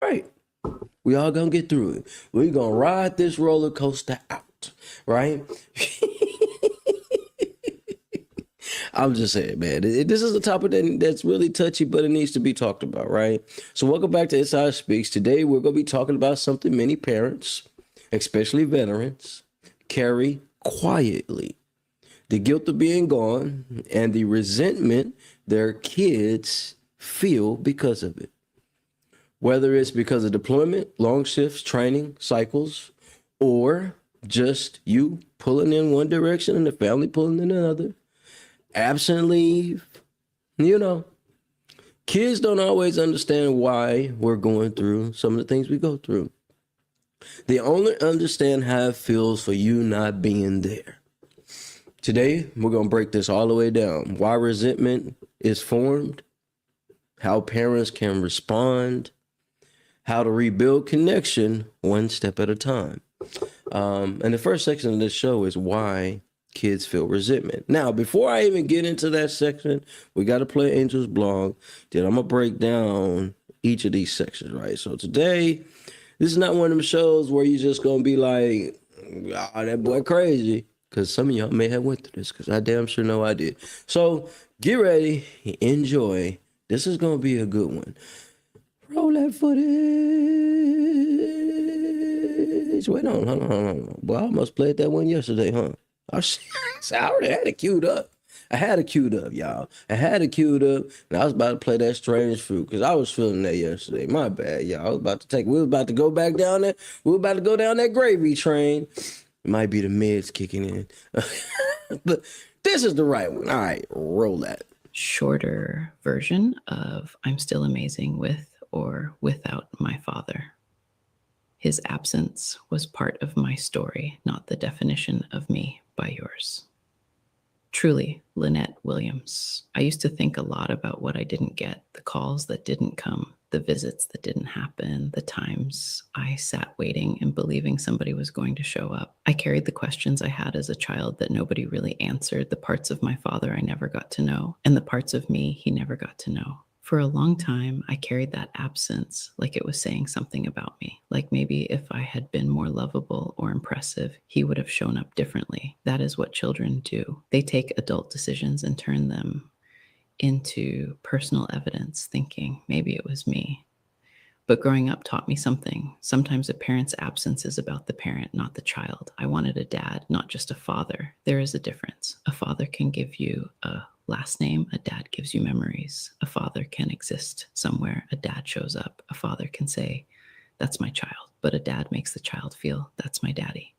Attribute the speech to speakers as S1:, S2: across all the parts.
S1: Right. We all gonna get through it. We gonna ride this roller coaster out, right? I'm just saying, man. This is a topic that's really touchy, but it needs to be talked about, right? So, welcome back to Inside Speaks. Today, we're gonna be talking about something many parents, especially veterans, carry quietly: the guilt of being gone and the resentment their kids feel because of it. Whether it's because of deployment, long shifts, training cycles, or just you pulling in one direction and the family pulling in another, absent leave, you know, kids don't always understand why we're going through some of the things we go through. They only understand how it feels for you not being there. Today, we're going to break this all the way down. Why resentment is formed, how parents can respond, how to rebuild connection one step at a time. And the first section of this show is why kids feel resentment. Now, before I even get into that section, we got to play Angel's Blog. Then I'm going to break down each of these sections, right? So today, this is not one of them shows where you're just going to be like, oh, that boy crazy. Because some of y'all may have went through this, because I damn sure know I did. So get ready, enjoy. This is going to be a good one. Roll that footage. Wait on, hold on. Well, I almost played that one yesterday, huh? I already had it queued up. I had it queued up, y'all. I had it queued up, and I was about to play that Strange Fruit because I was feeling that yesterday. My bad, y'all. I was about to we were about to go back down there. We were about to go down that gravy train. It might be the meds kicking in. But this is the right one. All right, roll that.
S2: Shorter version of I'm Still Amazing with or Without My Father. His absence was part of my story, not the definition of me by yours. Truly, Lynette Williams. I used to think a lot about what I didn't get, the calls that didn't come, the visits that didn't happen, the times I sat waiting and believing somebody was going to show up. I carried the questions I had as a child that nobody really answered, the parts of my father I never got to know, and the parts of me he never got to know. For a long time, I carried that absence like it was saying something about me. Like maybe if I had been more lovable or impressive, he would have shown up differently. That is what children do. They take adult decisions and turn them into personal evidence, thinking maybe it was me. But growing up taught me something. Sometimes a parent's absence is about the parent, not the child. I wanted a dad, not just a father. There is a difference. A father can give you a last name, a dad gives you memories. A father can exist somewhere, a dad shows up. A father can say, that's my child, but a dad makes the child feel, that's my daddy.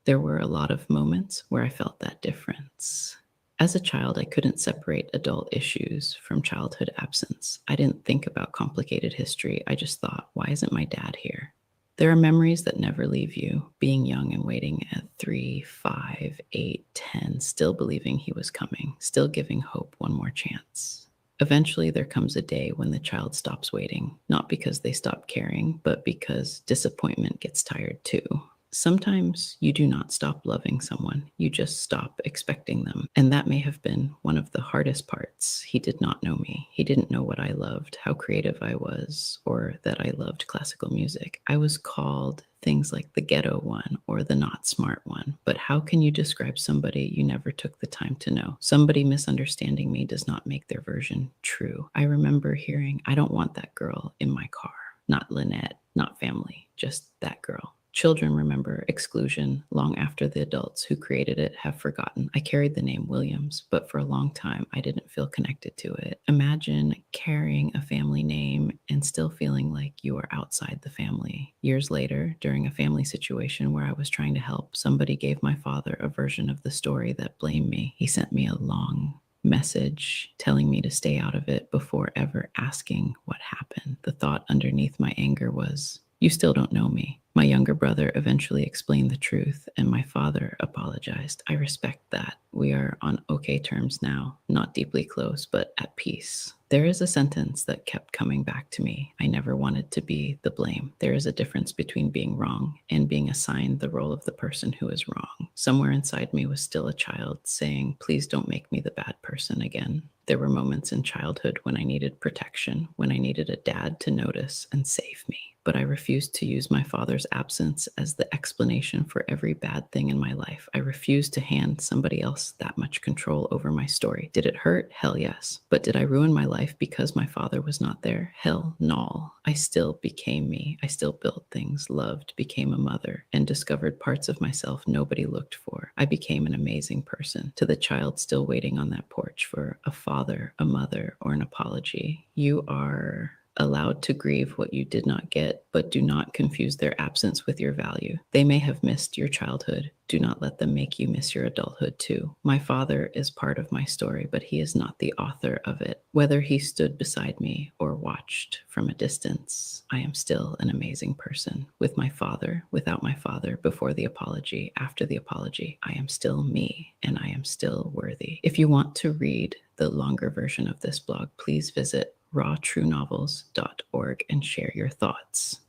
S2: There were a lot of moments where I felt that difference. As a child, I couldn't separate adult issues from childhood absence. I didn't think about complicated history. I just thought, why isn't my dad here? There are memories that never leave you, being young and waiting at 3, 5, 8, 10, still believing he was coming, still giving hope one more chance. Eventually, there comes a day when the child stops waiting, not because they stop caring, but because disappointment gets tired too. Sometimes you do not stop loving someone, you just stop expecting them. And that may have been one of the hardest parts. He did not know me. He didn't know what I loved, how creative I was, or that I loved classical music. I was called things like the ghetto one or the not smart one. But how can you describe somebody you never took the time to know? Somebody misunderstanding me does not make their version true. I remember hearing, I don't want that girl in my car. Not Lynette, not family, just that girl. Children remember exclusion long after the adults who created it have forgotten. I carried the name Williams, but for a long time, I didn't feel connected to it. Imagine carrying a family name and still feeling like you are outside the family. Years later, during a family situation where I was trying to help, somebody gave my father a version of the story that blamed me. He sent me a long message telling me to stay out of it before ever asking what happened. The thought underneath my anger was, you still don't know me. My younger brother eventually explained the truth, and my father apologized. I respect that. We are on okay terms now, not deeply close, but at peace. There is a sentence that kept coming back to me. I never wanted to be the blame. There is a difference between being wrong and being assigned the role of the person who is wrong. Somewhere inside me was still a child saying, please don't make me the bad person again. There were moments in childhood when I needed protection, when I needed a dad to notice and save me. But I refused to use my father's absence as the explanation for every bad thing in my life. I refused to hand somebody else that much control over my story. Did it hurt? Hell yes. But did I ruin my life because my father was not there? Hell no. I still became me. I still built things, loved, became a mother, and discovered parts of myself nobody looked for. I became an amazing person. To the child still waiting on that porch for a father, a mother, or an apology, you are allowed to grieve what you did not get, but do not confuse their absence with your value. They may have missed your childhood. Do not let them make you miss your adulthood too. My father is part of my story, but he is not the author of it. Whether he stood beside me or watched from a distance, I am still an amazing person. With my father, without my father, before the apology, after the apology, I am still me and I am still worthy. If you want to read the longer version of this blog, please visit rawtruenovels.org and share your thoughts.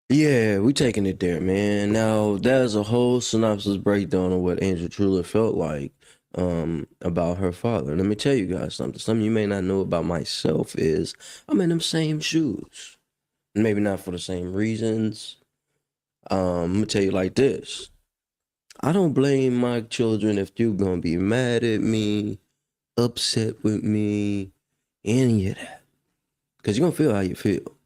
S1: Yeah, we taking it there, man. Now, there's a whole synopsis breakdown of what Angel truly felt like about her father. Let me tell you guys something. Something you may not know about myself is I'm in them same shoes. Maybe not for the same reasons. I'm gonna tell you like this. I don't blame my children if you're gonna be mad at me, upset with me, any of that. Because you're going to feel how you feel.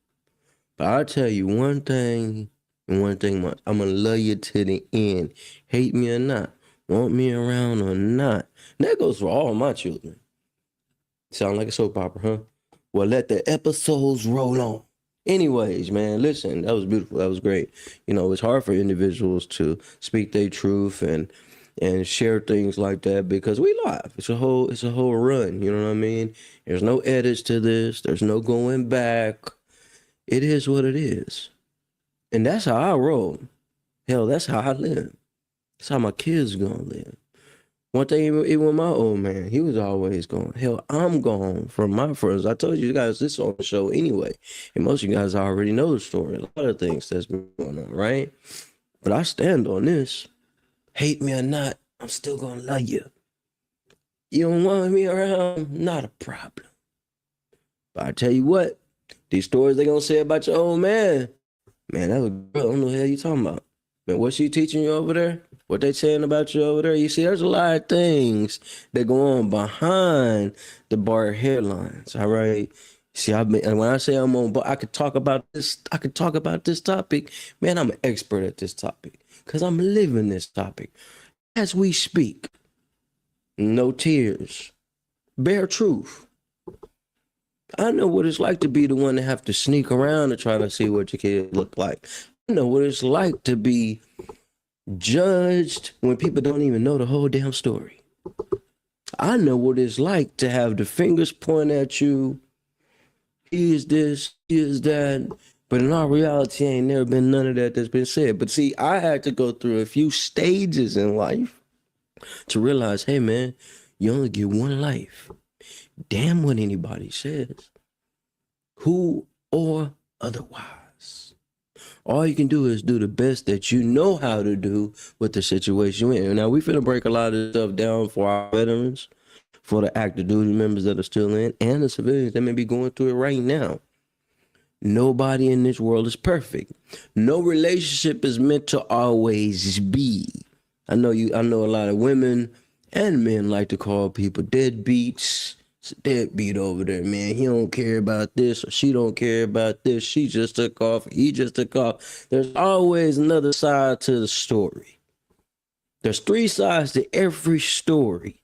S1: But I'll tell you one thing, and one thing much. I'm going to love you to the end. Hate me or not. Want me around or not. And that goes for all my children. Sound like a soap opera, huh? Well, let the episodes roll on. Anyways, man, listen, that was beautiful. That was great. You know, it's hard for individuals to speak their truth and share things like that because we live. It's a whole run. You know what I mean? There's no edits to this. There's no going back. It is what it is. And that's how I roll. Hell, that's how I live. That's how my kids gonna live. One thing, even my old man, he was always going, hell, I'm gone from my friends. I told you guys this on the show anyway. And most of you guys already know the story. A lot of things that's been going on, right? But I stand on this. Hate me or not, I'm still gonna love you. You don't want me around, not a problem. But I tell you what, these stories they gonna say about your old man, that was girl. I don't know what the hell you talking about. Man, what's she teaching you over there? What they saying about you over there? You see, there's a lot of things that go on behind the bar headlines. All right. See, and when I say I'm on, but I could talk about this. I could talk about this topic. Man, I'm an expert at this topic because I'm living this topic as we speak. No tears, bare truth. I know what it's like to be the one to have to sneak around to try to see what your kid look like. I know what it's like to be judged when people don't even know the whole damn story. I know what it's like to have the fingers pointed at you. He is this, he is that. But in all reality, ain't never been none of that that's been said. But see, I had to go through a few stages in life to realize, hey, man, you only get one life. Damn what anybody says. Who or otherwise. All you can do is do the best that you know how to do with the situation you're in. Now, we finna break a lot of stuff down for our veterans, for the active duty members that are still in, and the civilians that may be going through it right now. Nobody in this world is perfect. No relationship is meant to always be. I know a lot of women and men like to call people deadbeats. It's a deadbeat over there, man. He don't care about this or she don't care about this. She just took off. He just took off. There's always another side to the story. There's three sides to every story.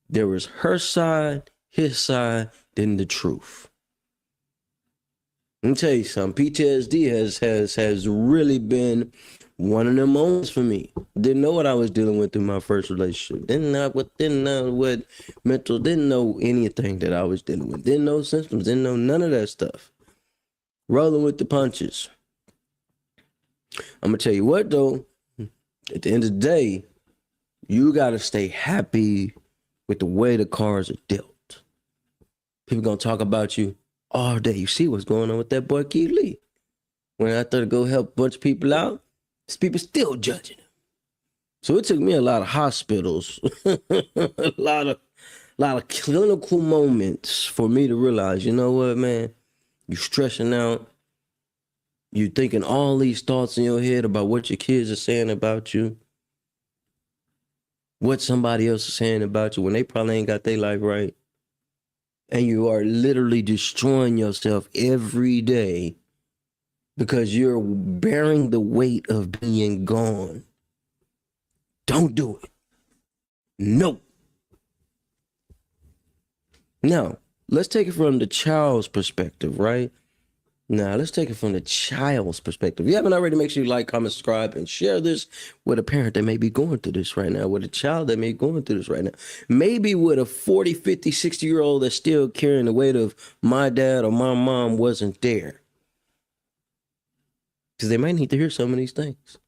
S1: There is her side, his side, then the truth. Let me tell you something. PTSD has really been one of them moments for me. Didn't know what I was dealing with through my first relationship. Didn't know what mental, didn't know anything that I was dealing with. Didn't know symptoms, didn't know none of that stuff. Rolling with the punches. I'm gonna tell you what though, at the end of the day, you gotta stay happy with the way the cards are dealt. People gonna talk about you all day. You see what's going on with that boy Keith Lee. When I thought to go help a bunch of people out, these people still judging him. So it took me a lot of hospitals, a lot of clinical moments for me to realize, you know what, man, you stressing out. You thinking all these thoughts in your head about what your kids are saying about you, what somebody else is saying about you when they probably ain't got their life right. And you are literally destroying yourself every day because you're bearing the weight of being gone. Don't do it. Nope. Now, let's take it from the child's perspective, right? Now, let's take it from the child's perspective. If you haven't already, make sure you like, comment, subscribe, and share this with a parent that may be going through this right now, with a child that may be going through this right now. Maybe with a 40, 50, 60-year-old that's still carrying the weight of my dad or my mom wasn't there. Because they might need to hear some of these things.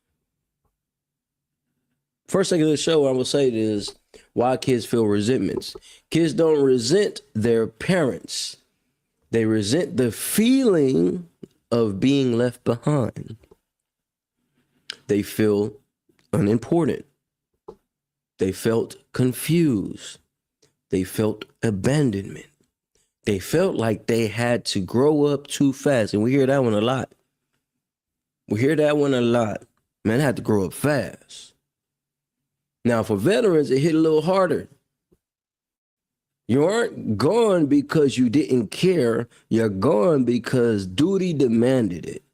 S1: First thing of the show, I will say is why kids feel resentments. Kids don't resent their parents. They resent the feeling of being left behind. They feel unimportant. They felt confused. They felt abandonment. They felt like they had to grow up too fast. And we hear that one a lot. We hear that one a lot. Man, I had to grow up fast. Now, for veterans, it hit a little harder. You aren't gone because you didn't care. You're gone because duty demanded it.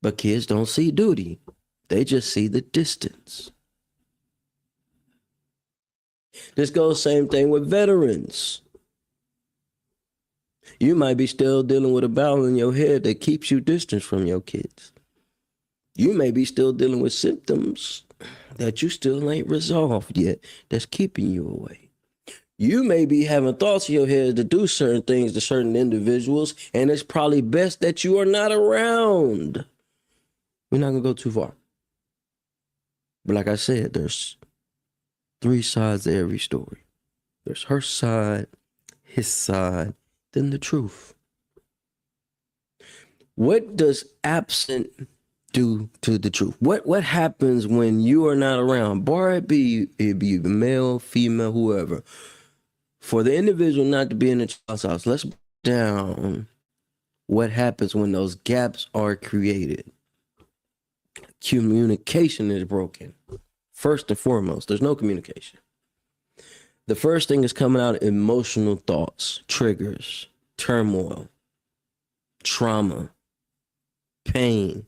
S1: But kids don't see duty. They just see the distance. This goes same thing with veterans. You might be still dealing with a battle in your head that keeps you distant from your kids. You may be still dealing with symptoms that you still ain't resolved yet that's keeping you away. You may be having thoughts in your head to do certain things to certain individuals, and it's probably best that you are not around. We're not going to go too far. But like I said, there's three sides to every story. There's her side, his side, then the truth. What does absent do to the truth? What happens when you are not around? Bar it be male, female, whoever. For the individual not to be in the child's house, let's break down what happens when those gaps are created. Communication is broken. First and foremost, there's no communication. The first thing is coming out emotional thoughts, triggers, turmoil, trauma, pain,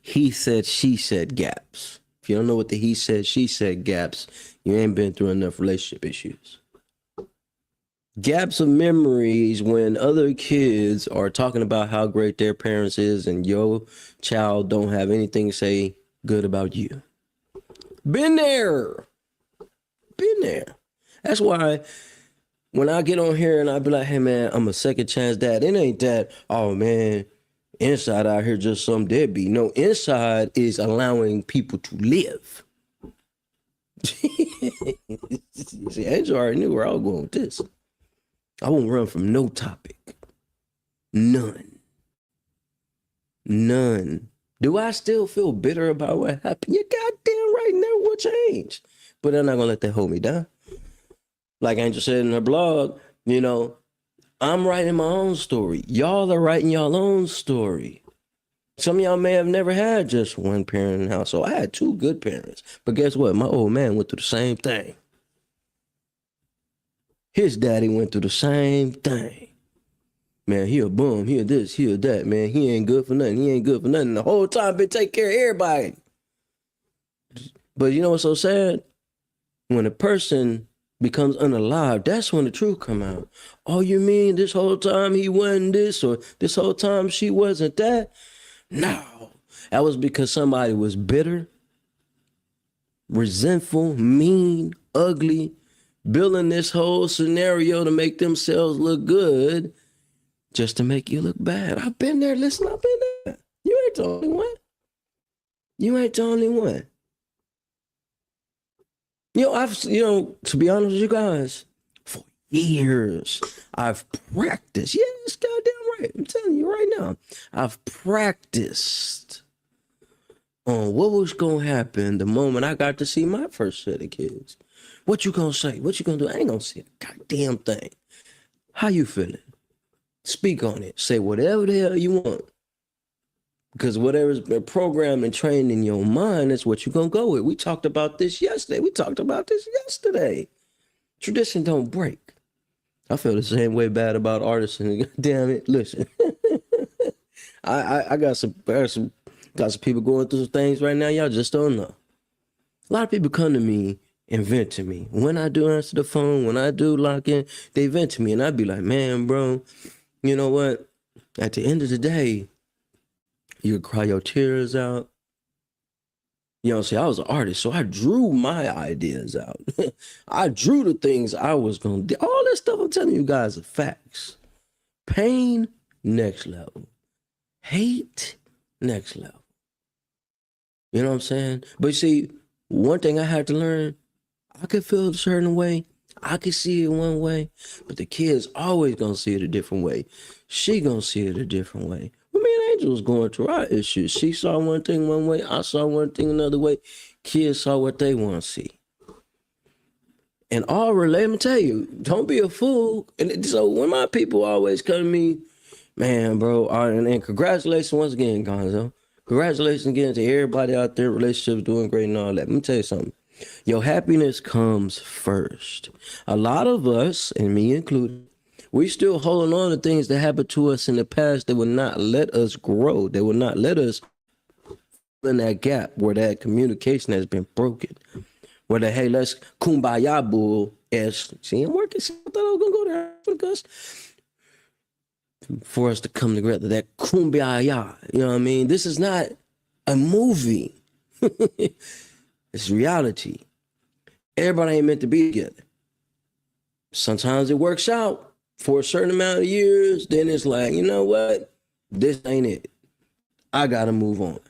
S1: he said, she said gaps. If you don't know what the he said, she said gaps, you ain't been through enough relationship issues. Gaps of memories when other kids are talking about how great their parents is and your child don't have anything to say good about you. Been there. That's why when I get on here and I be like, hey man, I'm a second chance dad. It ain't that, oh man, inside out here just some deadbeat. No, inside is allowing people to live. See, Angel already knew where I was going with this. I won't run from no topic. None. Do I still feel bitter about what happened? You goddamn right, never will change. But I'm not gonna let that hold me down. Like Angel said in her blog, you know, I'm writing my own story. Y'all are writing y'all own story. Some of y'all may have never had just one parent in the house. So I had two good parents. But guess what? My old man went through the same thing. His daddy went through the same thing. Man, he a bum, he a this, he a that, man. He ain't good for nothing. The whole time been taking care of everybody. But you know what's so sad? When a person becomes unalive, that's when the truth come out. Oh, you mean this whole time he wasn't this, or this whole time she wasn't that? No. That was because somebody was bitter, resentful, mean, ugly, building this whole scenario to make themselves look good just to make you look bad. I've been there. Listen, I've been there. You ain't the only one. You know, to be honest with you guys, for years. I've practiced. Yes, goddamn right. I'm telling you right now. I've practiced on what was gonna happen the moment I got to see my first set of kids. What you gonna say? What you gonna do? I ain't gonna say a goddamn thing. How you feeling? Speak on it. Say whatever the hell you want. Because whatever's been programmed and trained in your mind, that's what you're gonna go with. We talked about this yesterday. Tradition don't break. I feel the same way bad about artists, and damn it, listen. I got some people going through some things right now. Y'all just don't know. A lot of people come to me and vent to me. When I do answer the phone, when I do lock in, they vent to me, and I'd be like, man, bro, you know what? At the end of the day, you could cry your tears out. You know what I'm saying? I was an artist, so I drew my ideas out. I drew the things I was going to do. All this stuff I'm telling you guys are facts. Pain, next level. Hate, next level. You know what I'm saying? But you see, one thing I had to learn, I could feel a certain way. I could see it one way, but the kid's always going to see it a different way. She going to see it a different way. Well, me and Angel was going through our issues. She saw one thing one way. I saw one thing another way. Kids saw what they want to see. And let me tell you, don't be a fool. And so when my people always come to me, man, bro, and congratulations once again, Gonzo. Congratulations again to everybody out there. Relationships doing great and all that. Let me tell you something. Your happiness comes first. A lot of us, and me included, we still holding on to things that happened to us in the past that will not let us grow. That will not let us in that gap where that communication has been broken. Where the, hey, let's kumbaya bull as, see, I'm working. I thought I was going to go there because for us to come together, that kumbaya, you know what I mean? This is not a movie. It's reality. Everybody ain't meant to be together. Sometimes it works out for a certain amount of years. Then it's like, you know what? This ain't it. I got to move on.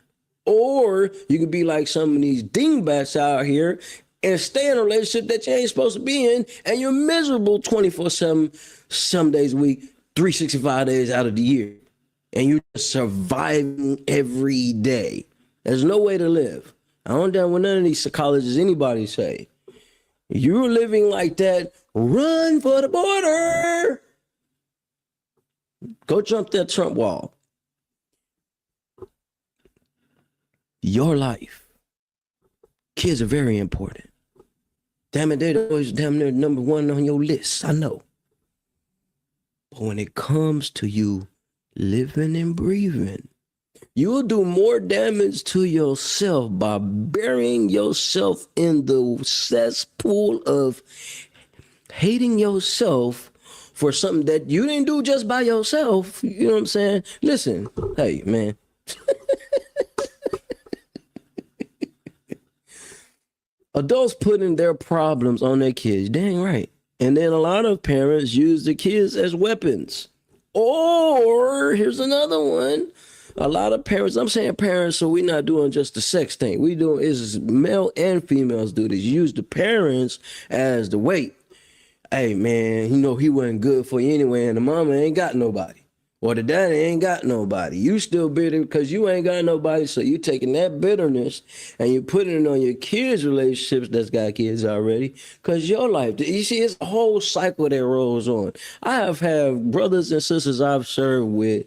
S1: Or you could be like some of these dingbats out here and stay in a relationship that you ain't supposed to be in, and you're miserable 24/7, some days a week, 365 days out of the year. And you're surviving every day. There's no way to live. I don't know what none of these psychologists, anybody say. You're living like that, run for the border. Go jump that Trump wall. Your life. Kids are very important. Damn it, they're always damn near number one on your list. I know. But when it comes to you living and breathing, you'll do more damage to yourself by burying yourself in the cesspool of hating yourself for something that you didn't do just by yourself. You know what I'm saying? Listen, hey, man. Adults putting their problems on their kids. Dang right. And then a lot of parents use the kids as weapons. Or here's another one. A lot of parents, I'm saying parents, so we're not doing just the sex thing. We doing is male and females do this. Use the parents as the weight. Hey man, you know he wasn't good for you anyway, and the mama ain't got nobody. Or the daddy ain't got nobody. You still bitter because you ain't got nobody. So you taking that bitterness and you putting it on your kids' relationships that's got kids already. Because your life, you see, it's a whole cycle that rolls on. I have had brothers and sisters I've served with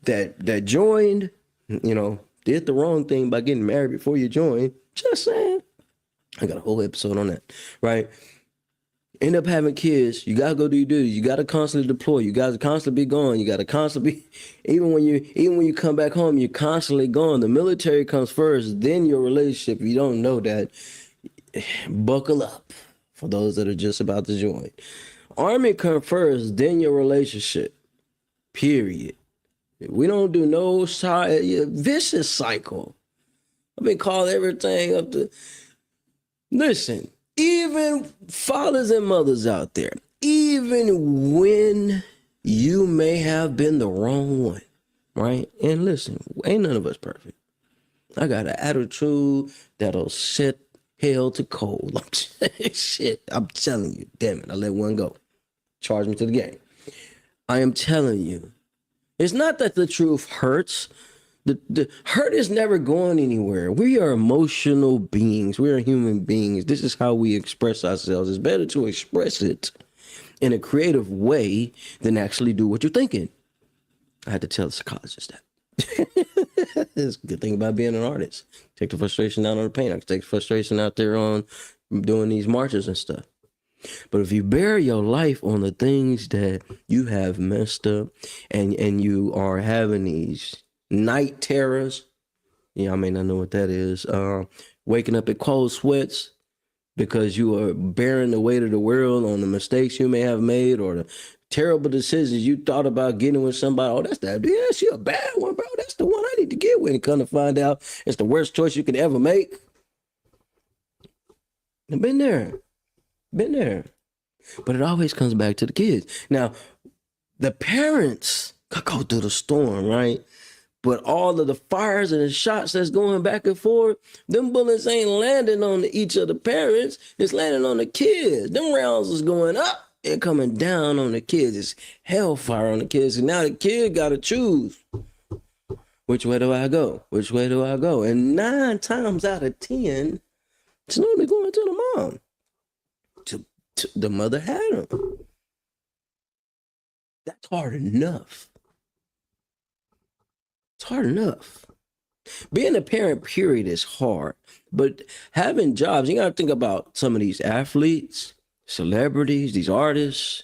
S1: that joined, you know, did the wrong thing by getting married before you joined. Just saying. I got a whole episode on that, right? End up having kids. You gotta go do your duty. You gotta constantly deploy. You gotta constantly be gone. You gotta constantly be, even when you come back home, you're constantly gone. The military comes first, then your relationship. If you don't know that, buckle up for those that are just about to join. Army comes first, then your relationship. Period. We don't do no vicious cycle. I've been called everything up to. Listen. Even fathers and mothers out there, even when you may have been the wrong one, right? And listen, ain't none of us perfect. I got an attitude that'll set hell to cold. Shit, I'm telling you, damn it, I let one go. charge me to the game. I am telling you, it's not that the truth hurts. The hurt is never going anywhere. We are emotional beings. We are human beings. This is how we express ourselves. It's better to express it in a creative way than actually do what you're thinking. I had to tell the psychologist that. It's a good thing about being an artist. Take the frustration out on the paint. I can take the frustration out there on doing these marches and stuff. But if you bear your life on the things that you have messed up and you are having these night terrors, I may not know what that is, waking up in cold sweats because you are bearing the weight of the world on the mistakes you may have made or the terrible decisions you thought about getting with somebody. Oh, that's that. Yeah, she a bad one, bro. That's the one I need to get with. And come to find out it's the worst choice you could ever make. I've been there. But it always comes back to the kids. Now, the parents could go through the storm, right? But all of the fires and the shots that's going back and forth, them bullets ain't landing on each of the parents. It's landing on the kids. Them rounds is going up and coming down on the kids. It's hellfire on the kids. And now the kid got to choose. Which way do I go? Which way do I go? And 9 times out of 10, it's normally going to the mom. The mother had him. That's hard enough. It's hard enough. Being a parent, period, is hard. But having jobs, you got to think about some of these athletes, celebrities, these artists,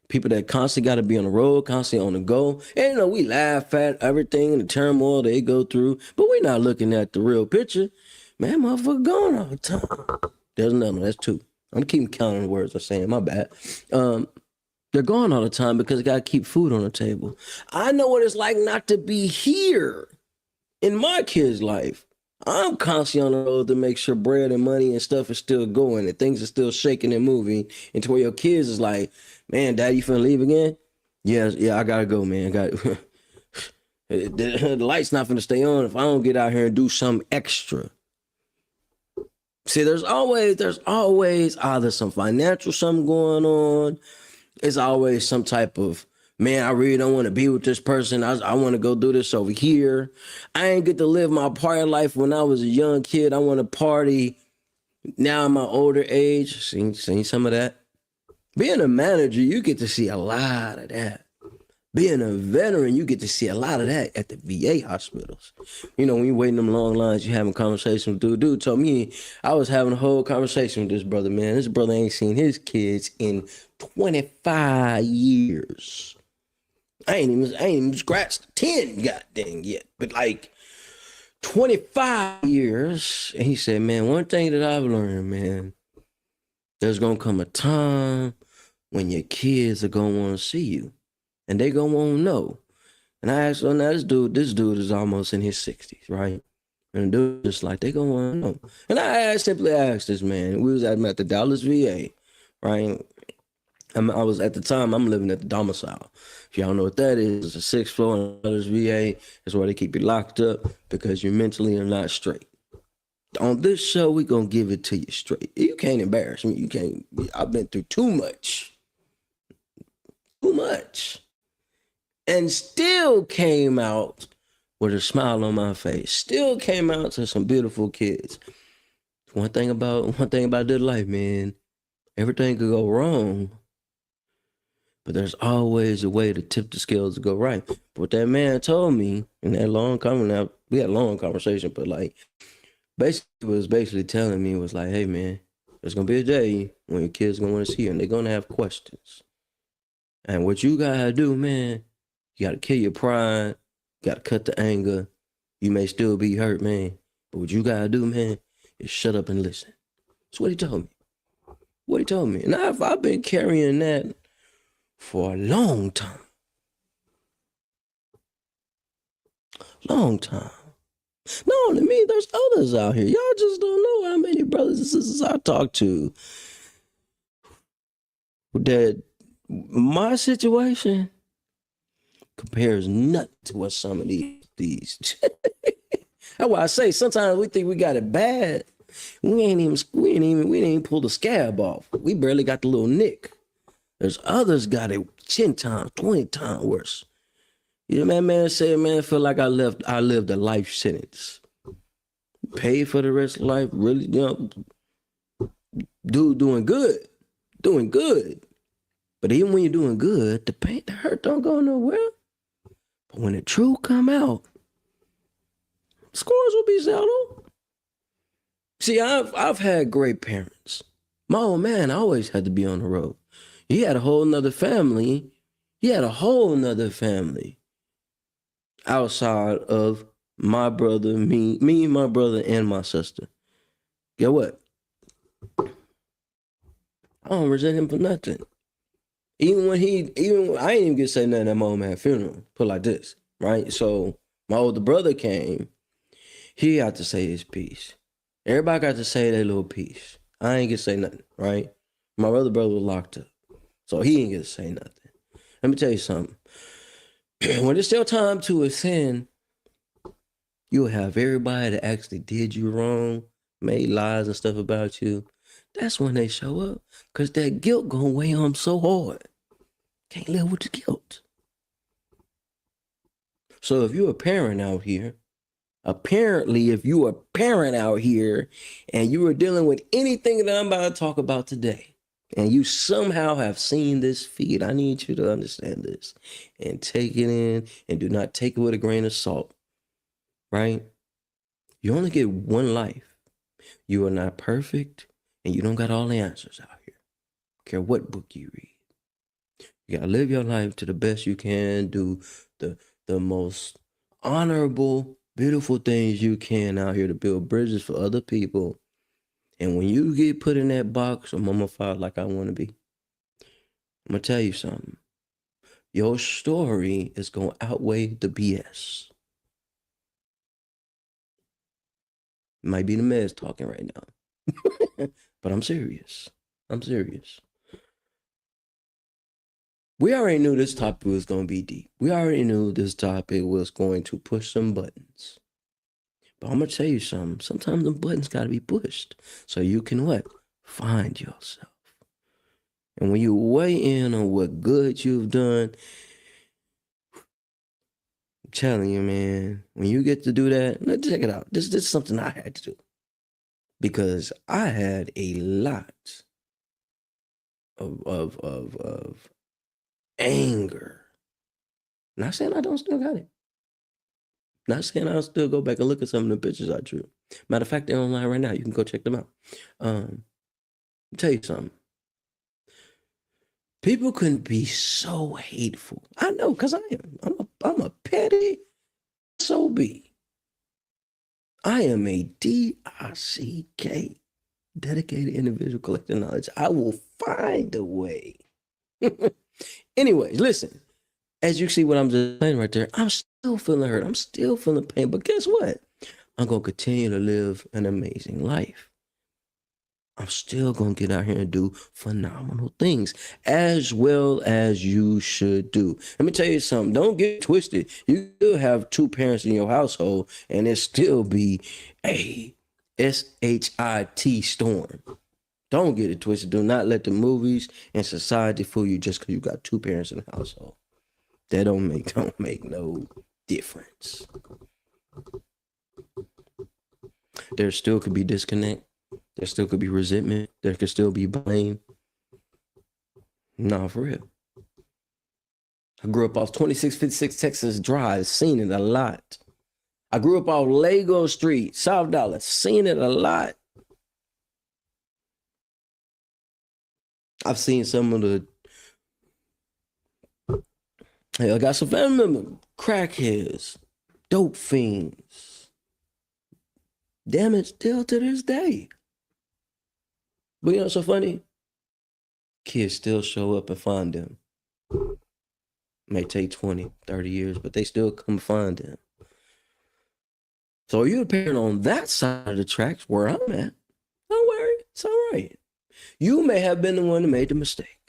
S1: people that constantly got to be on the road, constantly on the go. And, we laugh at everything and the turmoil they go through, but we're not looking at the real picture. Man, motherfucker gone all the time. There's another one. That's 2. I'm keeping counting the words I'm saying. My bad. They're gone all the time because they got to keep food on the table. I know what it's like not to be here in my kid's life. I'm constantly on the road to make sure bread and money and stuff is still going and things are still shaking and moving. And to where your kids is like, man, Dad, you finna leave again? Yeah, I gotta go, man. The light's not finna stay on if I don't get out here and do something extra. See, there's always either some financial something going on. It's always some type of, man, I really don't want to be with this person. I want to go do this over here. I ain't get to live my party life when I was a young kid. I want to party now in my older age. Seen some of that. Being a manager, you get to see a lot of that. Being a veteran, you get to see a lot of that at the VA hospitals. When you're waiting them long lines, you're having conversations with dude. Dude told me I was having a whole conversation with this brother, man. This brother ain't seen his kids in 25 years. I ain't even scratched 10 goddamn yet. But like 25 years. And he said, man, one thing that I've learned, man, there's gonna come a time when your kids are gonna want to see you. And they gonna want to know. And I asked, now this dude is almost in his 60s, right? And the dude just like, they gonna want to know. And I simply asked this man, we was at the Dallas VA, right? I was at the time, I'm living at the domicile. If y'all know what that is, it's a 6th floor in Dallas VA. It's where they keep you locked up because you mentally are not straight. On this show, we gonna give it to you straight. You can't embarrass me. You can't. I've been through too much. And still came out with a smile on my face. Still came out to some beautiful kids. One thing about this life, man, everything could go wrong, but there's always a way to tip the scales to go right. But what that man told me in that long conversation, we had a long conversation, but like, basically telling me was like, hey man, there's gonna be a day when your kids gonna want to see you and they're gonna have questions. And what you gotta do, man, you gotta kill your pride, you gotta cut the anger. You may still be hurt, man, but what you gotta do, man, is shut up and listen. That's what he told me. And I've been carrying that for a long time. Not only me, there's others out here. Y'all just don't know how many brothers and sisters I talk to that my situation compares nothing to what some of these. That's why I say sometimes we think we got it bad. We ain't even pulled the scab off. We barely got the little nick. There's others got it 10 times, 20 times worse. You know, man said, man, I feel like I lived a life sentence. Paid for the rest of life, really, doing good. Doing good. But even when you're doing good, the pain, the hurt don't go nowhere. But when the truth come out, scores will be settled. See, I've had great parents. My old man always had to be on the road. He had a whole nother family. Outside of my brother, me, my brother, and my sister. Get what? I don't resent him for nothing. Even I ain't even get to say nothing at my old man's funeral. Put it like this, right? So my older brother came. He got to say his piece. Everybody got to say their little piece. I ain't get to say nothing, right? My other brother was locked up, so he ain't get to say nothing. Let me tell you something. When it's your time to ascend, you'll have everybody that actually did you wrong, made lies and stuff about you. That's when they show up, because that guilt gonna weigh on them so hard. Can't live with the guilt. So if you're a parent out here, apparently if you are a parent out here and you are dealing with anything that I'm about to talk about today, and you somehow have seen this feed, I need you to understand this and take it in, and do not take it with a grain of salt, right? You only get one life. You are not perfect, and you don't got all the answers out here. Care what book you read. You gotta live your life to the best you can, do the most honorable, beautiful things you can out here to build bridges for other people. And when you get put in that box of mummified like I want to be, I'm gonna tell you something. Your story is gonna outweigh the BS. It might be the meds talking right now, but I'm serious. We already knew this topic was going to be deep. We already knew this topic was going to push some buttons. But I'm going to tell you something. Sometimes the buttons got to be pushed so you can what? Find yourself. And when you weigh in on what good you've done, I'm telling you, man, when you get to do that, let's check it out. This is something I had to do. Because I had a lot of anger. Not saying I don't still got it. Not saying I'll still go back and look at some of the pictures I drew. Matter of fact, they're online right now. You can go check them out. I'll tell you something. People can be so hateful. I know, because I am. I'm a petty SOB. I am a DICK, dedicated individual collecting knowledge. I will find a way. Anyways, listen. As you see what I'm just saying right there, I'm still feeling hurt. I'm still feeling pain. But guess what? I'm going to continue to live an amazing life. I'm still going to get out here and do phenomenal things, as well as you should do. Let me tell you something. Don't get twisted. You still have two parents in your household, and it still be a SHIT storm. Don't get it twisted. Do not let the movies and society fool you just because you got two parents in the household. That don't make no difference. There still could be disconnect. There still could be resentment. There could still be blame. Nah, for real. I grew up off 2656 Texas Drive, seen it a lot. I grew up off Lego Street, South Dallas, seen it a lot. I've seen some of the, I got some family members, crackheads, dope fiends. Damn it, still to this day. But you know what's so funny? Kids still show up and find them. May take 20, 30 years, but they still come find them. So you're a parent on that side of the tracks where I'm at. Don't worry, it's all right. You may have been the one that made the mistake.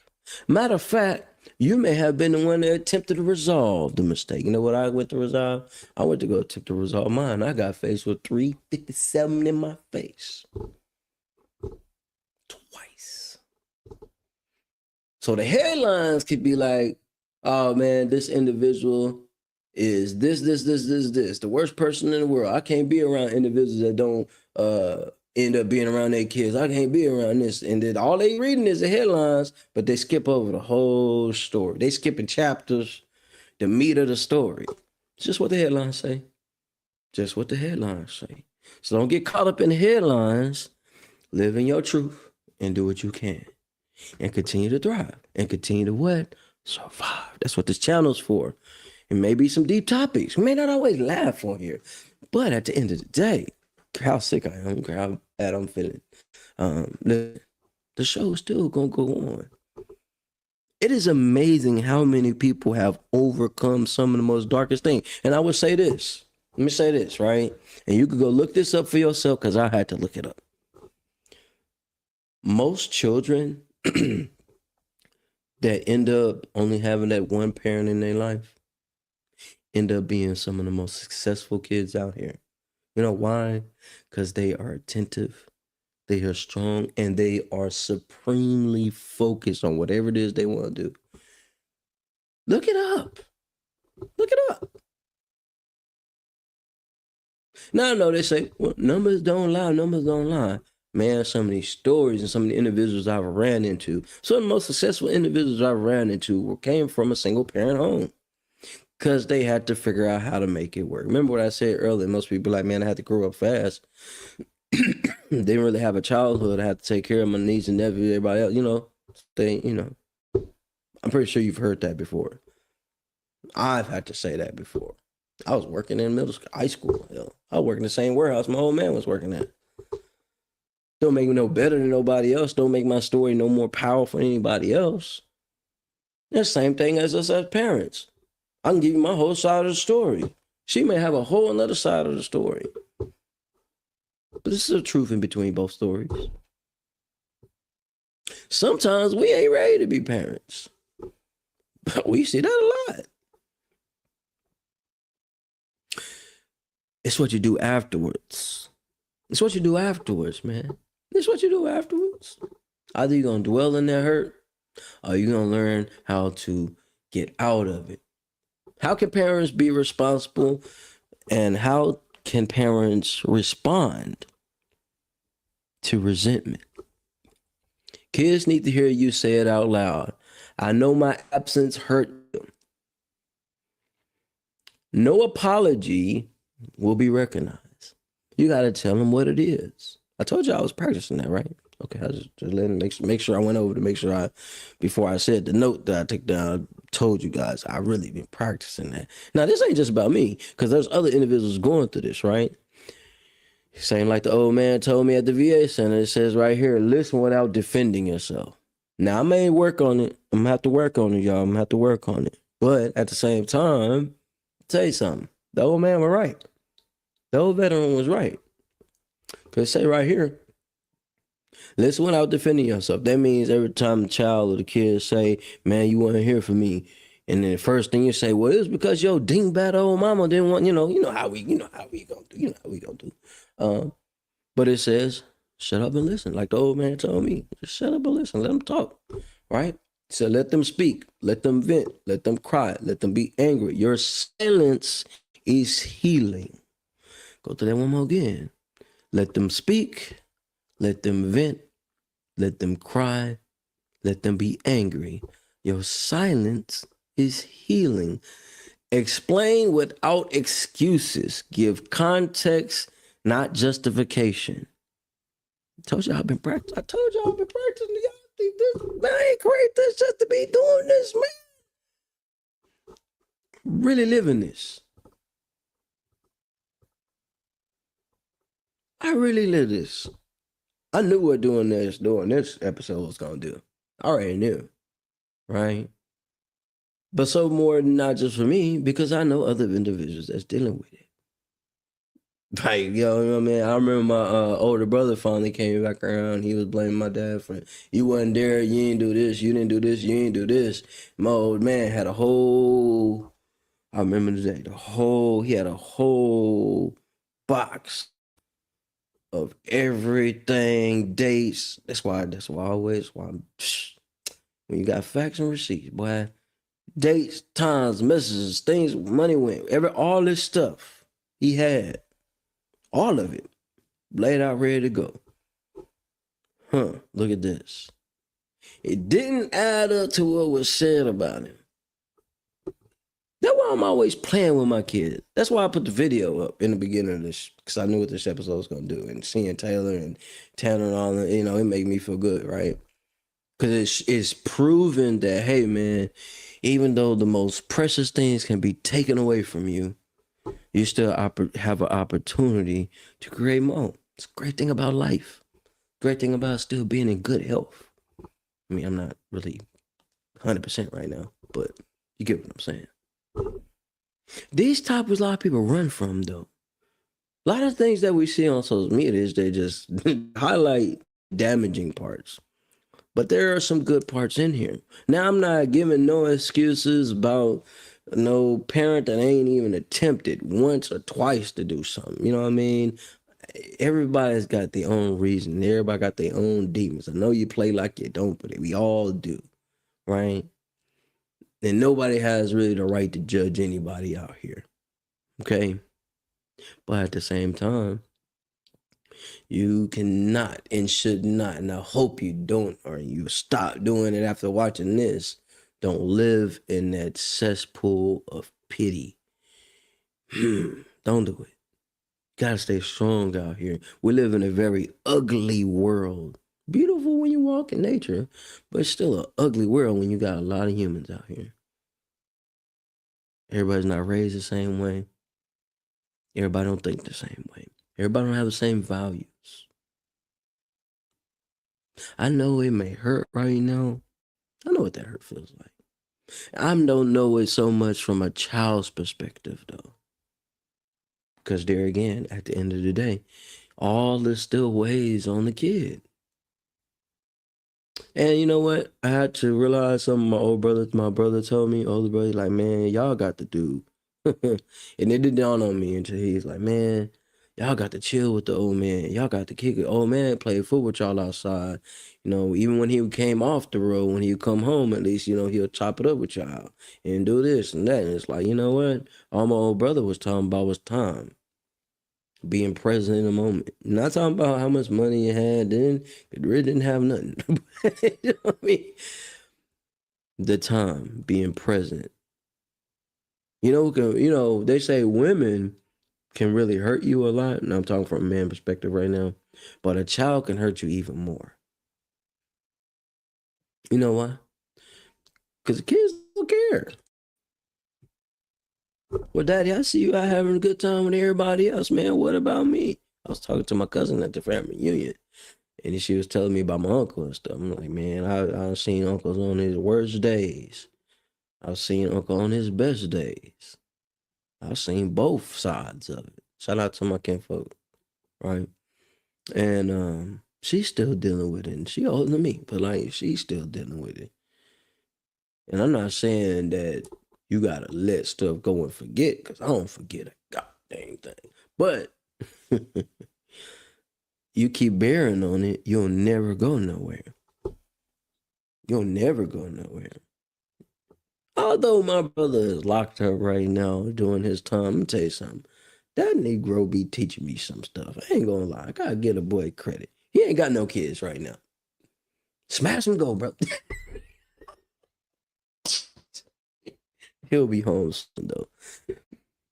S1: Matter of fact, you may have been the one that attempted to resolve the mistake. You know what I went to resolve? I went to go attempt to resolve mine. I got faced with 357 in my face. Twice. So the headlines could be like, oh man, this individual is this, the worst person in the world. I can't be around individuals that don't end up being around their kids. I can't be around this. And then all they reading is the headlines, but they skip over the whole story. They skipping chapters, the meat of the story. It's just what the headlines say. Just what the headlines say. So don't get caught up in the headlines. Live in your truth and do what you can. And continue to thrive. And continue to what? Survive. That's what this channel's for. It may be some deep topics. We may not always laugh on here. But at the end of the day, how sick I am, how bad I'm feeling. The show is still gonna go on. It is amazing how many people have overcome some of the most darkest things. And I would say this. Let me say this, right? And you could go look this up for yourself because I had to look it up. Most children that end up only having that one parent in their life end up being some of the most successful kids out here. You know why? Because they are attentive, they are strong, and they are supremely focused on whatever it is they want to do. Look it up. Look it up. Now I know they say, well, numbers don't lie, numbers don't lie. Man, some of these stories and some of the individuals I've ran into, some of the most successful individuals I've ran into came from a single parent home because they had to figure out how to make it work. Remember what I said earlier? Most people like, man, I had to grow up fast. They didn't really have a childhood. I had to take care of my niece and nephew, everybody else, I'm pretty sure you've heard that before. I've had to say that before. I was working in middle school, high school. Hell, I was working in the same warehouse my old man was working at. Don't make me no better than nobody else. Don't make my story no more powerful than anybody else. That's the same thing as us as parents. I can give you my whole side of the story. She may have a whole another side of the story. But this is the truth in between both stories. Sometimes we ain't ready to be parents. But we see that a lot. It's what you do afterwards. It's what you do afterwards, man. It's what you do afterwards. Either you're going to dwell in that hurt or you're going to learn how to get out of it. How can parents be responsible and how can parents respond to resentment? Kids need to hear you say it out loud. I know my absence hurt them. No apology will be recognized. You got to tell them what it is. I told you I was practicing that, right? Okay, I just let make sure I went over to make sure before I said the note that I took down, I told you guys I really been practicing that. Now, this ain't just about me, because there's other individuals going through this, right? Same like the old man told me at the VA center. It says right here, listen without defending yourself. Now, I may work on it. I'm going to have to work on it, y'all. I'm going to have to work on it. But at the same time, I'll tell you something. The old man was right. The old veteran was right. Because say right here, listen without defending yourself. That means every time the child or the kid say, man, you want to hear from me. And then the first thing you say, well, it was because your dingbat old mama didn't want, you know how we gonna do. But it says, shut up and listen. Like the old man told me, just shut up and listen. Let them talk, right? So let them speak, let them vent, let them cry, let them be angry. Your silence is healing. Go through that one more again. Let them speak, let them vent, let them cry, let them be angry. Your silence is healing. Explain without excuses. Give context, not justification. I told y'all I've been practicing. Y'all think this, man, I ain't create this just to be doing this, man. Really living this. I really live this. I knew what doing this episode was gonna do. I already knew, right? But so more not just for me, because I know other individuals that's dealing with it. Like, you know what I mean? I remember my older brother finally came back around. He was blaming my dad for, you wasn't there, you didn't do this, you didn't do this, you didn't do this. My old man had I remember the day, he had a whole box of everything, dates. That's why I'm, When you got facts and receipts, boy, dates, times, messages, things, money went, all this stuff he had, all of it laid out, ready to go. Look at this. It didn't add up to what was said about him. That's why I'm always playing with my kids. That's why I put the video up in the beginning of this, because I knew what this episode was going to do. And seeing Taylor and Tanner and all that, it made me feel good, right? Because it's proven that, hey, man, even though the most precious things can be taken away from you, you still have an opportunity to create more. It's a great thing about life. Great thing about still being in good health. I mean, I'm not really 100% right now, but you get what I'm saying. These topics a lot of people run from, though. A lot of things that we see on social media is they just highlight damaging parts. But there are some good parts in here. Now, I'm not giving no excuses about no parent that ain't even attempted once or twice to do something. You know what I mean? Everybody's got their own reason. Everybody got their own demons. I know you play like you don't, but we all do, right? And nobody has really the right to judge anybody out here, okay? But at the same time, you cannot and should not, and I hope you don't, or you stop doing it after watching this, don't live in that cesspool of pity. Don't do it. Gotta stay strong out here. We live in a very ugly world. Beautiful when you walk in nature, but it's still an ugly world when you got a lot of humans out here. Everybody's not raised the same way. Everybody don't think the same way. Everybody don't have the same values. I know it may hurt right now. I know what that hurt feels like. I don't know it so much from a child's perspective, though. Because there again, at the end of the day, all this still weighs on the kid. And you know what? I had to realize something my brother told me, older brother, like, man, y'all got to do. And it didn't dawn on me until he's like, man, y'all got to chill with the old man. Y'all got to kick it. Old man played football with y'all outside. Even when he came off the road, when he would come home, at least, he'll chop it up with y'all and do this and that. And it's like, you know what? All my old brother was talking about was time. Being present in the moment. Not talking about how much money you had then. It really didn't have nothing. You know what I mean? The time, being present. They say women can really hurt you a lot. And I'm talking from a man perspective right now. But a child can hurt you even more. You know why? Because the kids don't care. Well, Daddy, I see you out having a good time with everybody else, man. What about me? I was talking to my cousin at the family reunion, and she was telling me about my uncle and stuff. I'm like, man, I've seen uncles on his worst days. I've seen uncle on his best days. I've seen both sides of it. Shout out to my kinfolk, right? And she's still dealing with it, and she older than me, but like she's still dealing with it. And I'm not saying that you gotta let stuff go and forget, because I don't forget a goddamn thing. But you keep bearing on it, you'll never go nowhere. You'll never go nowhere. Although my brother is locked up right now doing his time, let me tell you something. That Negro be teaching me some stuff. I ain't gonna lie. I gotta give a boy credit. He ain't got no kids right now. Smash and go, bro. He'll be home soon,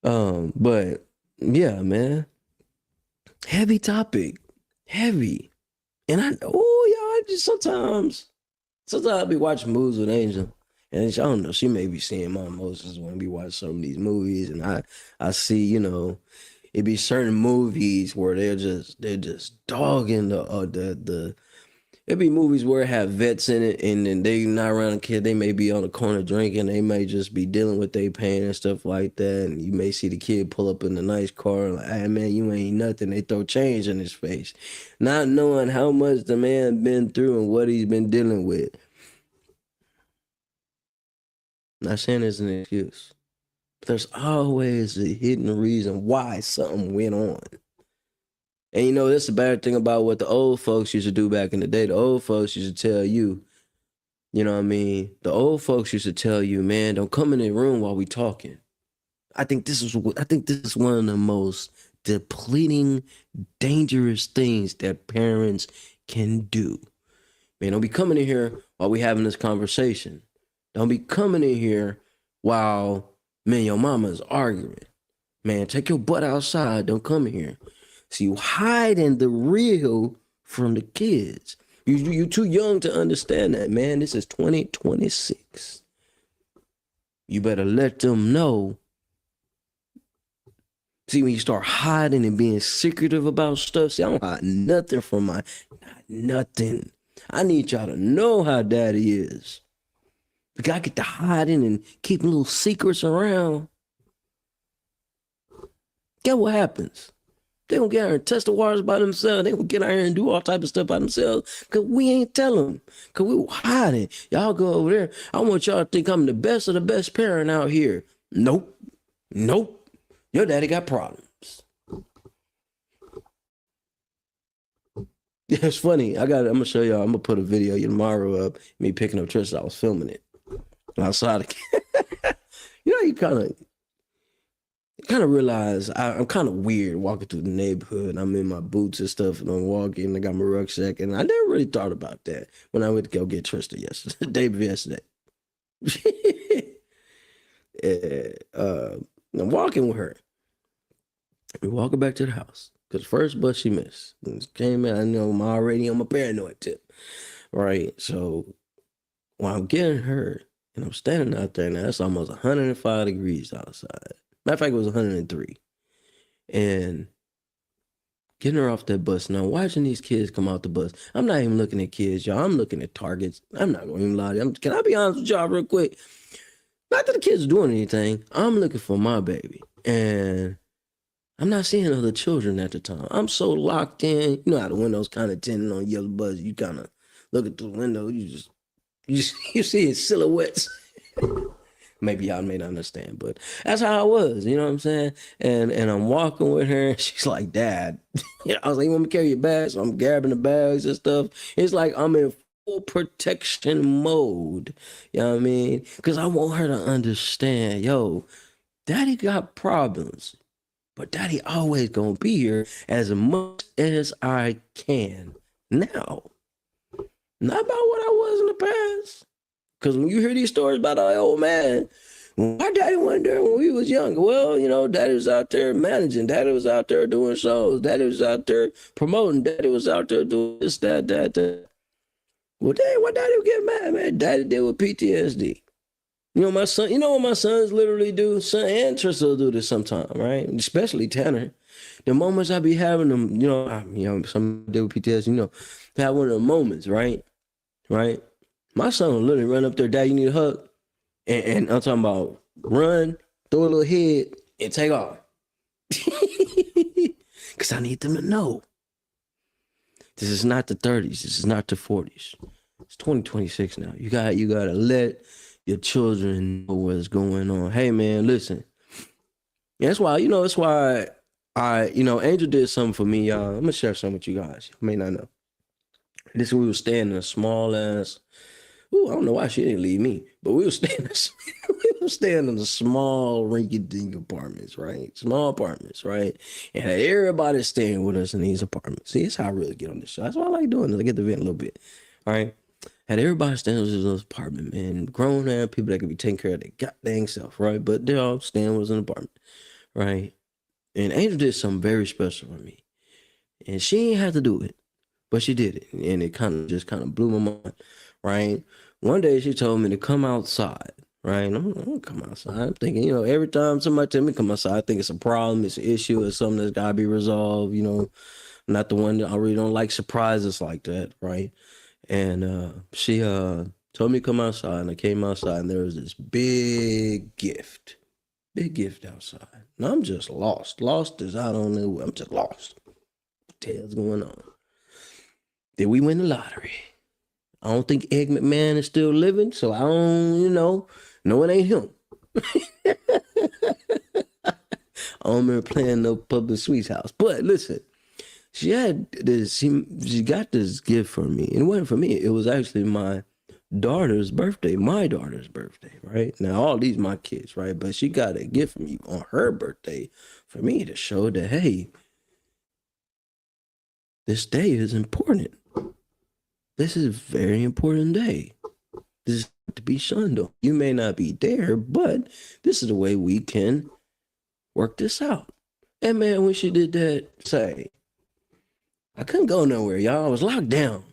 S1: though. But yeah, man. Heavy topic. Heavy. And y'all, I just sometimes I be watching movies with Angel. And I don't know, she may be seeing my emotions when we watch some of these movies. And I see, it be certain movies where they're just dogging the It'd be movies where it have vets in it, and then they not around a kid. They may be on the corner drinking. They may just be dealing with their pain and stuff like that. And you may see the kid pull up in a nice car, like, "Hey man, you ain't nothing." They throw change in his face, not knowing how much the man been through and what he's been dealing with. Not saying it's an excuse, but there's always a hidden reason why something went on. And that's the bad thing about what the old folks used to do back in the day. The old folks used to tell you, You know what I mean? The old folks used to tell you, man, don't come in the room while we talking. I think this is one of the most depleting, dangerous things that parents can do. Man, don't be coming in here while we having this conversation. Don't be coming in here while man, your mama's arguing. Man, take your butt outside. Don't come in here. So you hiding the real from the kids. You too young to understand that, man. This is 2026. You better let them know. See, when you start hiding and being secretive about stuff, see, I don't hide nothing from nothing. I need y'all to know how daddy is. The guy get to hiding and keeping little secrets around. Guess what happens? They gonna get out here and test the waters by themselves. They gonna get out here and do all type of stuff by themselves. Cause we ain't tell them. Cause we were hiding. Y'all go over there. I want y'all to think I'm the best of the best parent out here. Nope. Nope. Your daddy got problems. Yeah, it's funny. I'm gonna show y'all. I'm gonna put a video tomorrow up. Me picking up Tristan. I was filming it outside. You kind of realize I'm kind of weird walking through the neighborhood. I'm in my boots and stuff, and I'm walking. I got my rucksack, and I never really thought about that when I went to go get Tristan yesterday, the day before yesterday. I'm walking with her. We're walking back to the house because first bus she missed. And came in, I know I'm already on my paranoid tip, right? So when I'm getting her, and I'm standing out there now, it's almost 105 degrees outside. Matter of fact, it was 103. And getting her off that bus now, watching these kids come out the bus. I'm not even looking at kids, y'all. I'm looking at targets. I'm not going to even lie to you. Can I be honest with y'all real quick? Not that the kids are doing anything. I'm looking for my baby. And I'm not seeing other children at the time. I'm so locked in. You know how the windows kind of tinted on yellow bus. You kind of looking through the window. You see silhouettes. Maybe y'all may not understand, but that's how I was, you know what I'm saying? And I'm walking with her, and she's like, Dad. I was like, you want me to carry your bags? So I'm grabbing the bags and stuff. It's like I'm in full protection mode. You know what I mean? Because I want her to understand, yo, daddy got problems, but daddy always gonna be here as much as I can now. Not about what I was in the past. Because when you hear these stories about our old man, our daddy went there when we was young. Well, you know, daddy was out there managing. Daddy was out there doing shows. Daddy was out there promoting. Daddy was out there doing this, that. Well, dang, why daddy would get mad, man? Daddy deal with PTSD. You know, my son, you know what my sons literally do? Son and Tristan will do this sometime, right? Especially Tanner. The moments I be having them, some deal with PTSD, have one of the moments, right? Right? My son will literally run up there, Dad, you need a hug? And I'm talking about run, throw a little head, and take off. Because I need them to know. This is not the 30s. This is not the 40s. It's 2026 now. You gotta let your children know what's going on. Hey, man, listen. Yeah, that's why, Angel did something for me, y'all. I'm going to share something with you guys. You may not know. We were staying in a small ass. I don't know why she didn't leave me, but we were staying in the small rinky-dink apartments, right? Small apartments, right? And everybody's staying with us in these apartments. See, it's how I really get on this show. That's what I like doing. I get to vent a little bit, all right? Had everybody staying with us in this apartment, man. Grown-ass people that can be taking care of their goddamn self, right? But they're all staying with us in an apartment, right? And Angel did something very special for me. And she didn't have to do it, but she did it. And it kind of blew my mind, right? One day she told me to come outside, right? I'm gonna come outside. I'm thinking, every time somebody tell me to come outside, I think it's a problem, it's an issue, it's something that's gotta be resolved. I'm not the one that I really don't like surprises like that, right? And she told me to come outside, and I came outside, and there was this big gift outside. And I'm just lost. Lost as I don't know. I'm just lost. What the hell's going on? Did we win the lottery? I don't think Egg McMahon is still living, so I don't, no, it ain't him. I don't remember playing no Public Sweets house. But listen, she got this gift for me. And it wasn't for me. It was actually my daughter's birthday, my daughter's birthday, right? Now, all these my kids, right? But she got a gift from you on her birthday for me to show that, hey, this day is important. This is a very important day. This is to be shunned on. You may not be there, but this is the way we can work this out. And man, when she did that, say, I couldn't go nowhere, y'all. I was locked down.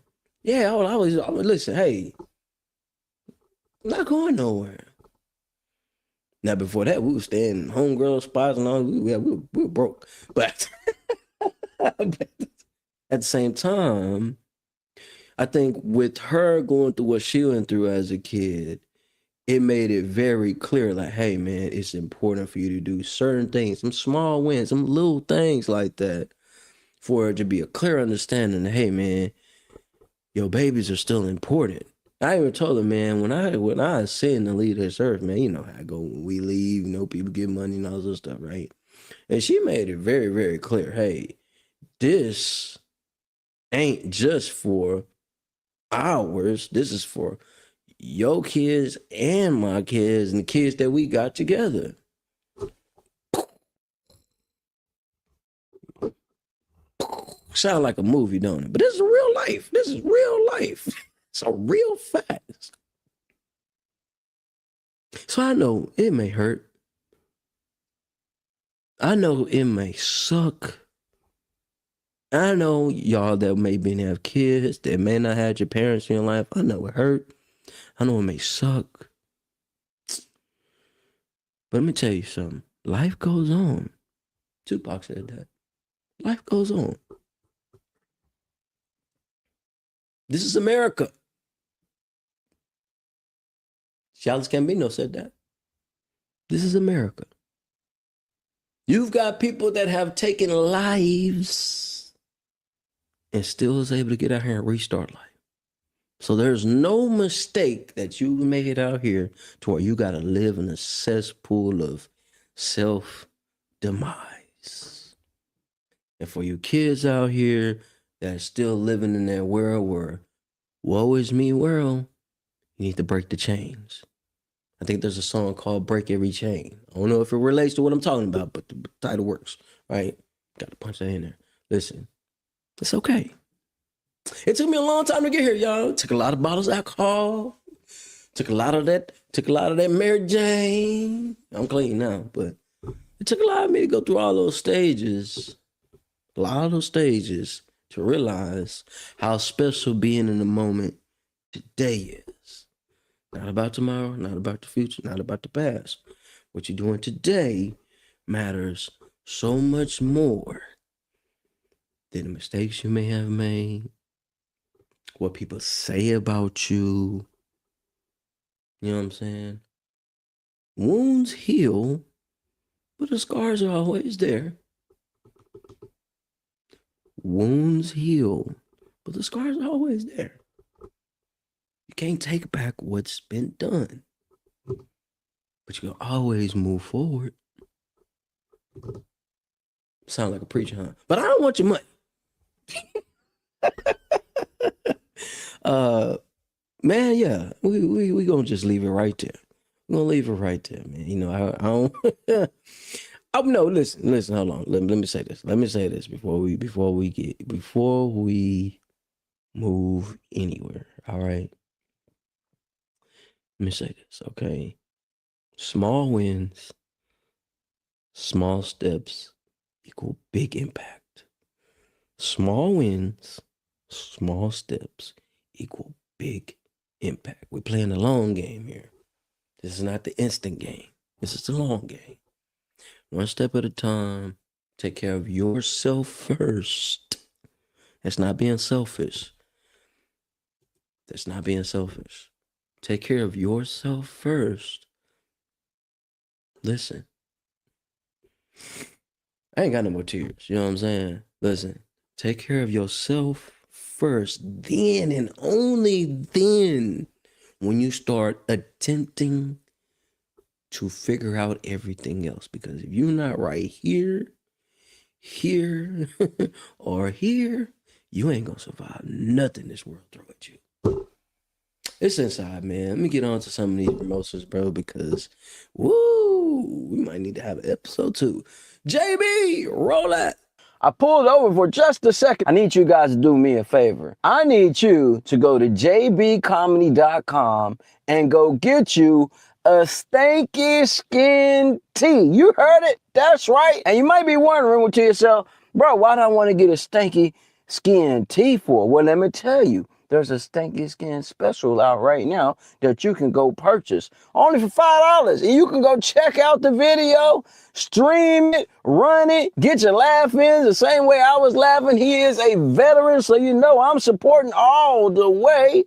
S1: Yeah, I was listen, hey, I'm not going nowhere. Now, before that, we were staying in homegirl spots and all. We were broke. But at the same time, I think with her going through what she went through as a kid, it made it very clear, like, hey, man, it's important for you to do certain things, some small wins, some little things like that, for it to be a clear understanding that, hey, man, your babies are still important. I even told her, man, when I ascend to leave this earth, man, you know how I go when we leave, you know, people get money and all this stuff, right? And she made it very, very clear, hey, this ain't just for ours. This is for your kids and my kids and the kids that we got together. Sound like a movie, don't it? But this is real life. This is real life. It's a real fact. So I know it may hurt. I know it may suck. I know y'all that maybe have kids that may not have your parents in your life. I know it hurt. I know it may suck. But let me tell you something. Life goes on. Tupac said that. Life goes on. This is America. Childish Gambino said that. This is America. You've got people that have taken lives and still is able to get out here and restart life. So there's no mistake that you made out here to where you got to live in a cesspool of self-demise. And for you kids out here that are still living in that world where woe is me world, you need to break the chains. I think there's a song called Break Every Chain. I don't know if it relates to what I'm talking about, but the title works, right? Got to punch that in there. Listen, it's okay. It took me a long time to get here, y'all. Took a lot of bottles of alcohol. Took a lot of that Mary Jane. I'm clean now, but it took a lot of me to go through all those stages. A lot of those stages to realize how special being in the moment today is. Not about tomorrow, not about the future, not about the past. What you're doing today matters so much more than the mistakes you may have made, what people say about you. You know what I'm saying? Wounds heal, but the scars are always there. Wounds heal, but the scars are always there. You can't take back what's been done, but you can always move forward. Sound like a preacher, huh? But I don't want your money. Man, yeah, we gonna just leave it right there. We're gonna leave it right there, man. You know, I don't. Oh no, listen, hold on. Let me say this. Let me say this before we move anywhere. All right. Let me say this, okay? Small wins, small steps equal big impact. Small wins, small steps equal big impact. We're playing the long game here. This is not the instant game. This is the long game. One step at a time. Take care of yourself first. That's not being selfish. That's not being selfish. Take care of yourself first. Listen. I ain't got no more tears. You know what I'm saying? Listen. Take care of yourself first. Then and only then when you start attempting to figure out everything else. Because if you're not right here, or here, you ain't gonna survive nothing this world throw at you. It's inside, man. Let me get on to some of these promotions, bro, because woo, we might need to have an episode 2. JB, roll that. I pulled over for just a second. I need you guys to do me a favor. I need you to go to jbcomedy.com and go get you a stanky skin tee. You heard it. That's right. And you might be wondering to yourself, bro, why do I want to get a stanky skin tee for? Well, let me tell you. There's a stanky skin special out right now that you can go purchase only for $5. And you can go check out the video, stream it, run it, get your laugh in the same way I was laughing. He is a veteran, so you know I'm supporting all the way.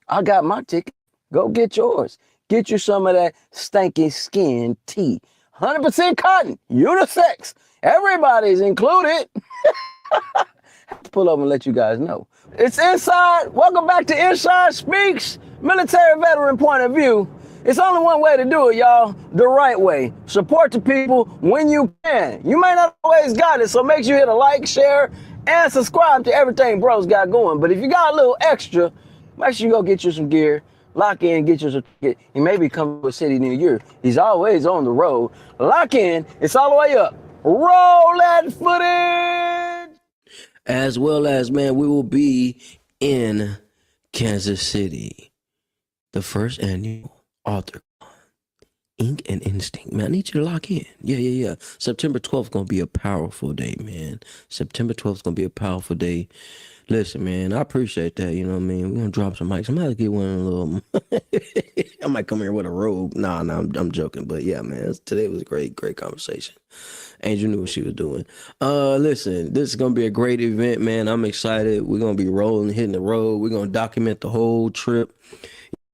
S1: I got my ticket. Go get yours. Get you some of that stanky skin tee. 100% cotton, unisex. Everybody's included. Pull up and let you guys know. It's Inside. Welcome back to Inside Speaks, military veteran point of view. It's only one way to do it, y'all. The right way. Support the people when you can. You may not always got it, so make sure you hit a like, share, and subscribe to everything bro's got going. But if you got a little extra, make sure you go get you some gear, lock in, get you some ticket. He maybe come to a city near you. He's always on the road. Lock in. It's all the way up. Roll that footage. As well as, man, we will be in Kansas City, the first annual Author Ink and Instinct. Man, I need you to lock in. Yeah. September 12th going to be a powerful day, man. September 12th going to be a powerful day. Listen, man, I appreciate that. You know what I mean? We're going to drop some mics. I'm going to get one of them. I might come here with a robe. Nah, I'm joking. But yeah, man, today was a great conversation. Angel knew what she was doing. Listen, this is going to be a great event, man. I'm excited. We're going to be rolling, hitting the road. We're going to document the whole trip.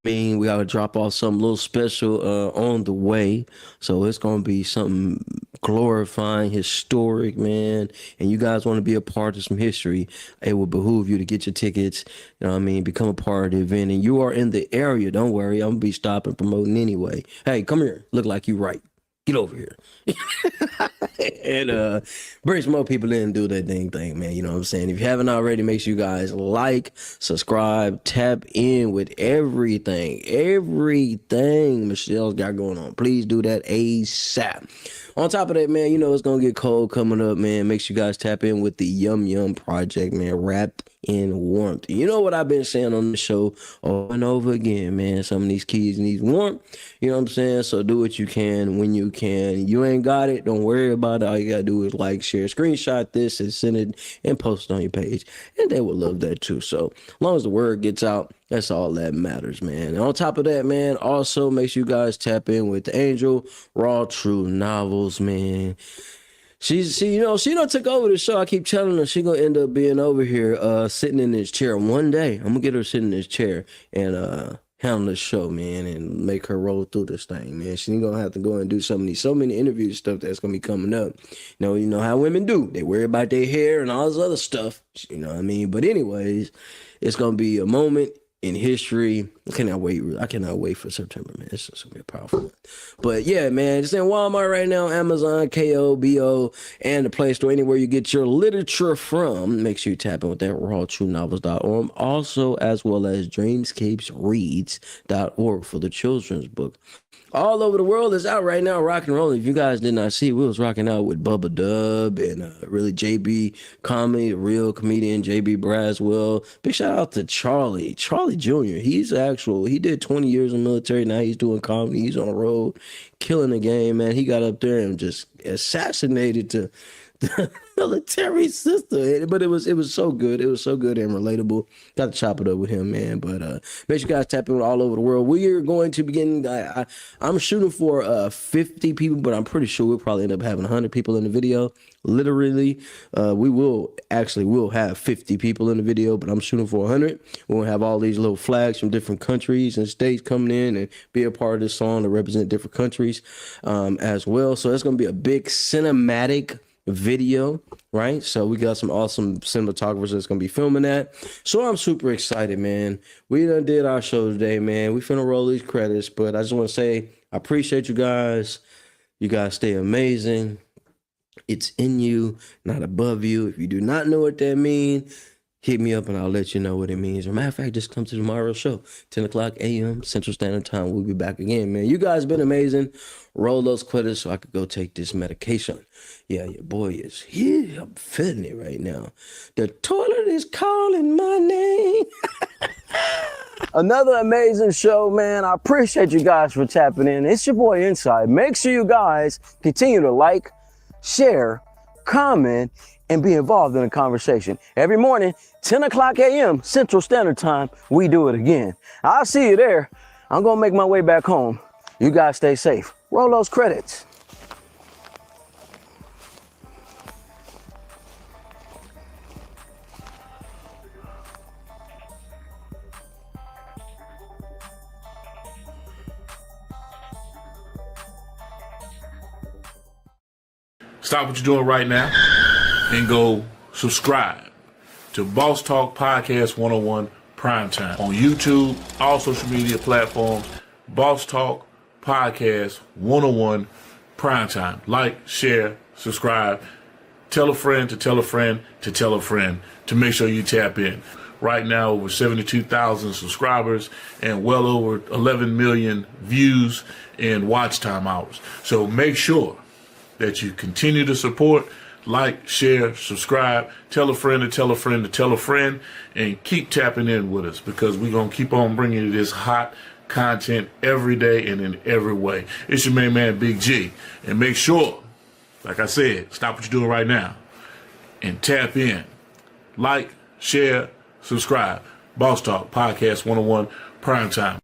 S1: We got to drop off something a little special on the way. So it's going to be something glorifying, historic, man. And you guys want to be a part of some history, it will behoove you to get your tickets, you know what I mean, become a part of the event. And you are in the area, don't worry, I'm going to be stopping promoting anyway. Hey, come here, look like you right. Get over here. And bring some more people in and do that thing, man. You know what I'm saying? If you haven't already, make sure you guys like, subscribe, tap in with everything Michelle's got going on. Please do that ASAP. On top of that, man, you know it's gonna get cold coming up, man. Make sure you guys tap in with the Yum Yum Project, man. Wrapped in warmth. You know what I've been saying on the show over and over again, man. Some of these kids need warmth. You know what I'm saying? So do what you can when you can. You ain't got it, don't worry about it. All you gotta do is like, share, screenshot this, and send it and post it on your page. And they would love that too. So as long as the word gets out, that's all that matters, man. And on top of that, man, also make sure you guys tap in with Angel Raw True Novels, man. She done took over the show. I keep telling her she gonna end up being over here, sitting in this chair one day. I'm gonna get her sitting in this chair and handle the show, man, and make her roll through this thing, man. She ain't gonna have to go and do so many interviews stuff that's gonna be coming up. You know how women do. They worry about their hair and all this other stuff. You know what I mean? But anyways, it's gonna be a moment in history. I cannot wait for September, man. It's just gonna be a powerful one. But yeah, man, it's in Walmart right now, Amazon, KO, and the Play Store, anywhere you get your literature from. Make sure you tap in with that, rawtruenovels.org. Also, as well as dreamscapesreads.org for the children's book. All over the world is out right now, rock and rolling. If you guys did not see, we was rocking out with Bubba Dub and really JB Comedy, the real comedian JB Braswell. Big shout out to Charlie Jr. He did 20 years in the military. Now he's doing comedy. He's on the road, killing the game, man. He got up there and just assassinated the military system, but it was so good. It was so good and relatable. Got to chop it up with him, man. But make sure you guys tap in all over the world. We are going to begin. I'm shooting for 50 people, but I'm pretty sure we'll probably end up having 100 people in the video. Literally, we'll have 50 people in the video, but I'm shooting for 100. We'll have all these little flags from different countries and states coming in and be a part of this song to represent different countries as well. So it's going to be a big cinematic video, right? So we got some awesome cinematographers that's gonna be filming that. So I'm super excited, man. We done did our show today, man. We finna roll these credits, but I just want to say I appreciate you guys. You guys stay amazing. It's in you, not above you. If you do not know what that means, hit me up and I'll let you know what it means. Or matter of fact, just come to tomorrow's show, 10 o'clock a.m. Central Standard Time. We'll be back again, man. You guys been amazing. Roll those quitters so I could go take this medication. Yeah, your boy is here. I'm feeling it right now. The toilet is calling my name. Another amazing show, man. I appreciate you guys for tapping in. It's your boy Inside. Make sure you guys continue to like, share, comment, and be involved in the conversation. Every morning, 10 o'clock a.m. Central Standard Time, we do it again. I'll see you there. I'm going to make my way back home. You guys stay safe. Roll those credits.
S3: Stop what you're doing right now and go subscribe to Boss Talk Podcast 101 Primetime on YouTube, all social media platforms. Boss Talk Podcast 101 Primetime. Like, share, subscribe. Tell a friend to tell a friend to tell a friend to make sure you tap in. Right now, over 72,000 subscribers and well over 11 million views and watch time hours. So make sure that you continue to support, like, share, subscribe, tell a friend to tell a friend to tell a friend, and keep tapping in with us because we're going to keep on bringing you this hot content every day and in every way. It's your main man, Big G. And make sure, like I said, stop what you're doing right now and tap in. Like, share, subscribe. Boss Talk Podcast 101 Primetime.